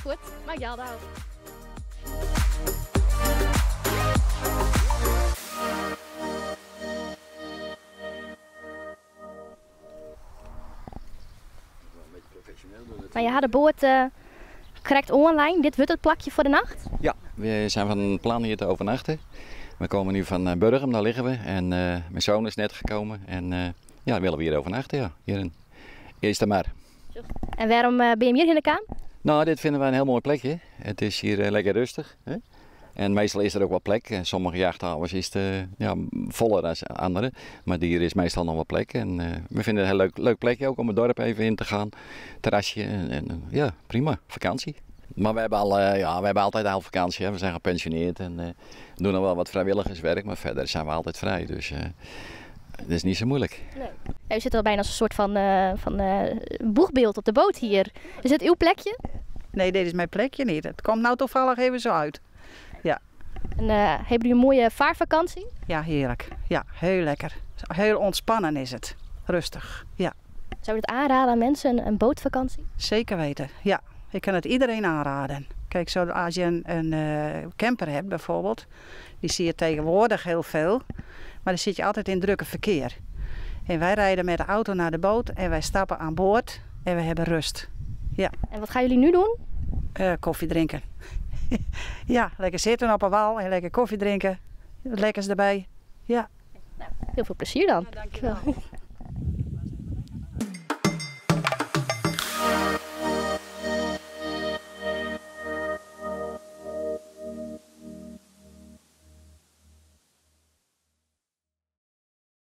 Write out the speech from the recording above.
goed, maak je al uit. Maar je had de boot correct online. Dit wordt het plakje voor de nacht? Ja, we zijn van plan hier te overnachten. We komen nu van Burgum, daar liggen we. En mijn zoon is net gekomen. En ja, willen we hier overnachten, ja. Hier in Eerste Mar. En waarom ben je hier in de kaan? Nou, dit vinden we een heel mooi plekje. Het is hier lekker rustig. Hè? En meestal is er ook wel plek. Sommige jachthavens is het ja, voller dan andere. Maar hier is meestal nog wel plek. En we vinden het een heel leuk plekje ook om het dorp even in te gaan. Terrasje en ja, prima. Vakantie. Maar we hebben, we hebben altijd al vakantie. Hè. We zijn gepensioneerd en doen nog wel wat vrijwilligerswerk. Maar verder zijn we altijd vrij. Dus dat is niet zo moeilijk. Nee. Ja, u zit al bijna als een soort van boegbeeld op de boot hier. Is dit uw plekje? Nee, dit is mijn plekje niet. Het komt nou toevallig even zo uit. Ja. En hebben jullie een mooie vaarvakantie? Ja, heerlijk. Ja, heel lekker. Heel ontspannen is het. Rustig. Ja. Zou je het aanraden aan mensen, een bootvakantie? Zeker weten. Ja, ik kan het iedereen aanraden. Kijk, als je een camper hebt bijvoorbeeld, die zie je tegenwoordig heel veel. Maar dan zit je altijd in drukke verkeer. En wij rijden met de auto naar de boot en wij stappen aan boord en we hebben rust. Ja. En wat gaan jullie nu doen? Koffie drinken. Ja, lekker zitten op een wal en lekker koffie drinken. Lekkers erbij. Ja. Nou, heel veel plezier dan. Ja, dankjewel.